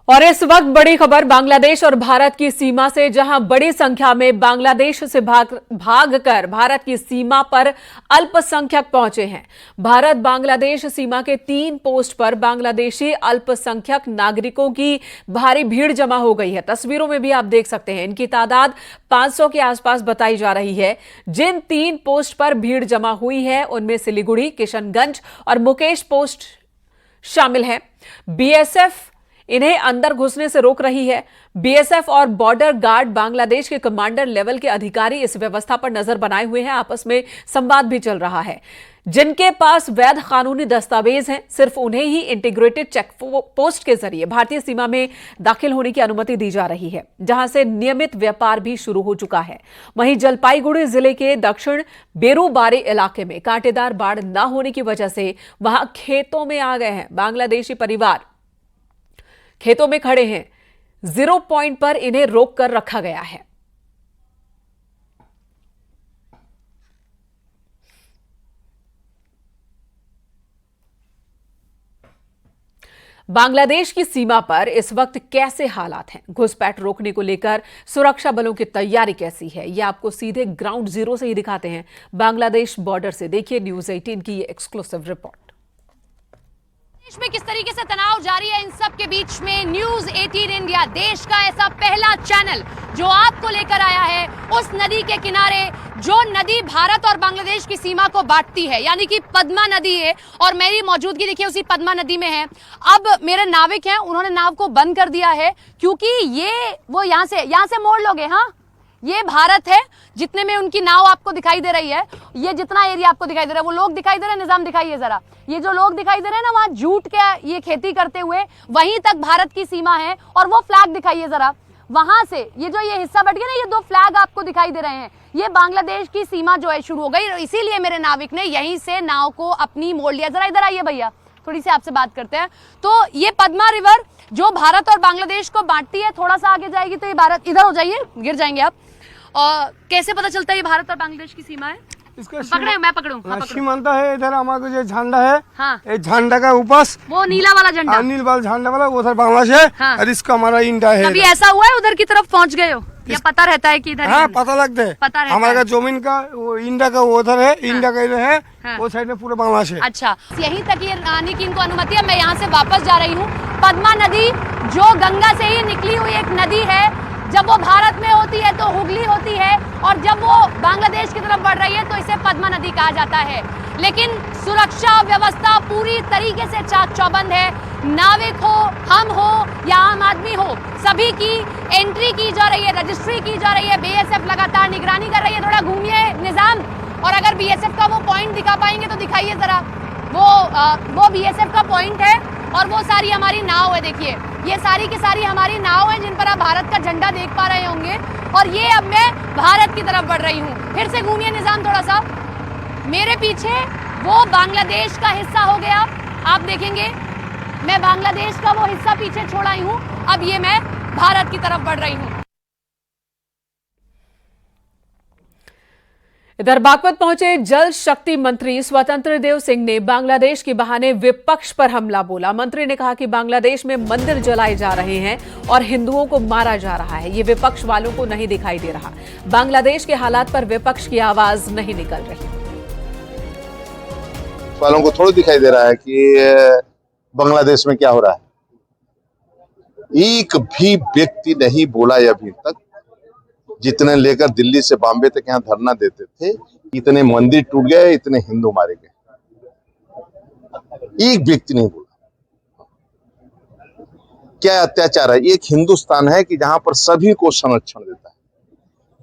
और इस वक्त बड़ी खबर बांग्लादेश और भारत की सीमा से, जहां बड़ी संख्या में बांग्लादेश से भागकर भारत की सीमा पर अल्पसंख्यक पहुंचे हैं। भारत बांग्लादेश सीमा के 3 पोस्ट पर बांग्लादेशी अल्पसंख्यक नागरिकों की भारी भीड़ जमा हो गई है। तस्वीरों में भी आप देख सकते हैं, इनकी तादाद 500 के आसपास बताई जा रही है। जिन 3 पोस्ट पर भीड़ जमा हुई है उनमें सिलीगुड़ी, किशनगंज और मुकेश पोस्ट शामिल हैं। बीएसएफ इन्हें अंदर घुसने से रोक रही है। बीएसएफ और बॉर्डर गार्ड बांग्लादेश के कमांडर लेवल के अधिकारी इस व्यवस्था पर नजर बनाए हुए हैं। आपस में संवाद भी चल रहा है। जिनके पास वैध कानूनी दस्तावेज हैं, सिर्फ उन्हें ही इंटीग्रेटेड चेक पोस्ट के जरिए भारतीय सीमा में दाखिल होने की अनुमति दी जा रही है, जहां से नियमित व्यापार भी शुरू हो चुका है। वहीं जलपाईगुड़ी जिले के दक्षिण बेरूबारी इलाके में कांटेदार बाढ़ न होने की वजह से वहां खेतों में आ गए हैं। बांग्लादेशी परिवार खेतों में खड़े हैं। 0 पॉइंट पर इन्हें रोक कर रखा गया है। बांग्लादेश की सीमा पर इस वक्त कैसे हालात हैं, घुसपैठ रोकने को लेकर सुरक्षा बलों की तैयारी कैसी है, यह आपको सीधे ग्राउंड जीरो से ही दिखाते हैं बांग्लादेश बॉर्डर से। देखिए न्यूज़ 18 की ये एक्सक्लूसिव रिपोर्ट। देश में किस तरीके से तनाव जारी है, इन सब के बीच में न्यूज़ 18 इंडिया, देश का ऐसा पहला चैनल जो आपको लेकर आया है उस नदी के किनारे, जो नदी भारत और बांग्लादेश की सीमा को बांटती है, यानी कि पद्मा नदी है। और मेरी मौजूदगी देखिए उसी पद्मा नदी में है। अब मेरे नाविक हैं, उन्होंने नाव को बंद कर दिया है क्योंकि ये वो यहाँ से मोड़ लोगे। हाँ, ये भारत है, जितने में उनकी नाव आपको दिखाई दे रही है, ये जितना एरिया आपको दिखाई दे रहा है, वो लोग दिखाई दे रहे हैं। निजाम दिखाइए जरा, ये जो लोग दिखाई दे रहे हैं ना, वहां जूट के ये खेती करते हुए वहीं तक भारत की सीमा है। और वो फ्लैग दिखाइए जरा, वहां से ये जो ये हिस्सा बढ़ गया ना, ये 2 फ्लैग आपको दिखाई दे रहे हैं, ये बांग्लादेश की सीमा जो है शुरू हो गई। इसीलिए मेरे नाविक ने यहीं से नाव को अपनी मोड़ लिया। जरा इधर आइए भैया, थोड़ी सी आपसे बात करते हैं। तो ये पद्मा रिवर जो भारत और बांग्लादेश को बांटती है, थोड़ा सा आगे जाएगी तो ये भारत, इधर हो जाइए, गिर जाएंगे आप। और कैसे पता चलता है ये भारत और बांग्लादेश की सीमा है? इसका पकड़े, मैं पकड़ूं? हाँ, सीमांत है। इधर हमारा जो झंडा है, हाँ, ये झंडा का ऊपर वो नीला वाला झंडा, नील वाला झंडा वाला उधर बांग्लादेश है। हाँ। और इसका हमारा इंडिया है। कभी ऐसा हुआ है उधर की तरफ पहुंच गए हो, या पता रहता है कि इधर? हाँ, पता लगता है। पता रहता हमारा है। जमीन का वो इंडिया का उधर है। हाँ। इंडिया का इधर है। हाँ। वो साइड में पूरा बांग्लादेश है। अच्छा, यहीं तक ये आने की इनको अनुमति है। मैं यहाँ से वापस जा रही हूँ। पद्मा नदी जो गंगा से ही निकली हुई एक नदी है, जब वो भारत में होती है तो हुगली होती है, और जब वो बांग्लादेश की तरफ बढ़ रही है तो इसे पद्मा नदी कहा जाता है। लेकिन सुरक्षा व्यवस्था पूरी तरीके से चाक चौबंद है। नाविक हो, हम हो या आम आदमी हो, सभी की एंट्री की जा रही है, रजिस्ट्री की जा रही है। बीएसएफ लगातार निगरानी कर रही है। थोड़ा घूमिए निजाम, और अगर बीएसएफ का वो पॉइंट दिखा पाएंगे तो दिखाइए जरा। वो बीएसएफ का पॉइंट है, और वो सारी हमारी नाव है। देखिए ये सारी की सारी हमारी नाव है, जिन पर आप भारत का झंडा देख पा रहे होंगे। और ये अब मैं भारत की तरफ बढ़ रही हूँ। फिर से घूमिए निजाम थोड़ा सा। मेरे पीछे वो बांग्लादेश का हिस्सा हो गया, आप देखेंगे मैं बांग्लादेश का वो हिस्सा पीछे छोड़ आई हूँ। अब ये मैं भारत की तरफ बढ़ रही हूँ। इधर बागपत पहुंचे जल शक्ति मंत्री स्वतंत्र देव सिंह ने बांग्लादेश के बहाने विपक्ष पर हमला बोला। मंत्री ने कहा कि बांग्लादेश में मंदिर जलाए जा रहे हैं और हिंदुओं को मारा जा रहा है, ये विपक्ष वालों को नहीं दिखाई दे रहा। बांग्लादेश के हालात पर विपक्ष की आवाज नहीं निकल रही। वालों को थोड़ा दिखाई दे रहा है कि बांग्लादेश में क्या हो रहा है। एक भी व्यक्ति नहीं बोला है अभी तक, जितने लेकर दिल्ली से बॉम्बे तक यहाँ धरना देते थे, इतने मंदिर टूट गए, इतने हिंदू मारे गए, एक व्यक्ति नहीं बोला। क्या अत्याचार है। एक हिंदुस्तान है कि जहां पर सभी को संरक्षण देता है,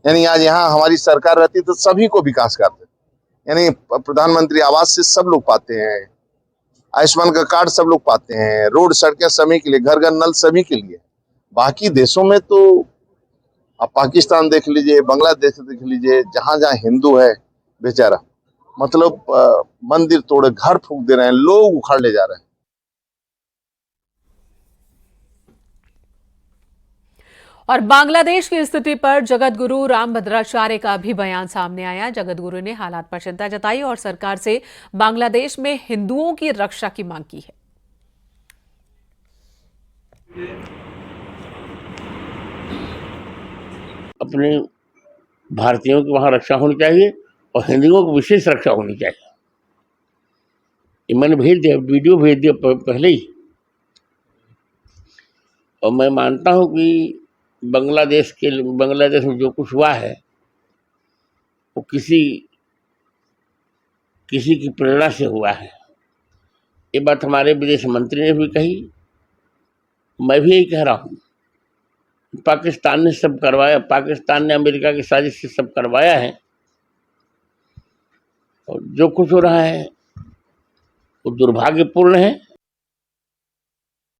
यानी आज यहाँ हमारी सरकार रहती तो सभी को विकास करते, यानी प्रधानमंत्री आवास से सब लोग पाते हैं, आयुष्मान का कार्ड सब लोग पाते हैं, रोड सड़कें सभी के लिए, घर घर नल सभी के लिए। बाकी देशों में तो आप पाकिस्तान देख लीजिए, बांग्लादेश देख लीजिए, जहां जहां हिंदू है बेचारा, मतलब मंदिर तोड़े, घर फूंक दे रहे हैं, लोग उखाड़ ले जा रहे हैं। और बांग्लादेश की स्थिति पर जगत गुरु रामभद्राचार्य का भी बयान सामने आया। जगत गुरु ने हालात पर चिंता जताई और सरकार से बांग्लादेश में हिंदुओं की रक्षा की मांग की है। अपने भारतीयों की वहाँ रक्षा होनी चाहिए और हिंदुओं की विशेष रक्षा होनी चाहिए। ये मैंने भेज दिया, वीडियो भेज दिया पहले ही। और मैं मानता हूँ कि बांग्लादेश में जो कुछ हुआ है वो किसी की प्रेरणा से हुआ है। ये बात हमारे विदेश मंत्री ने भी कही, मैं भी यही कह रहा हूँ। पाकिस्तान ने सब करवाया, पाकिस्तान ने अमेरिका की साजिश से सब करवाया है, और जो कुछ हो रहा है वो दुर्भाग्यपूर्ण है।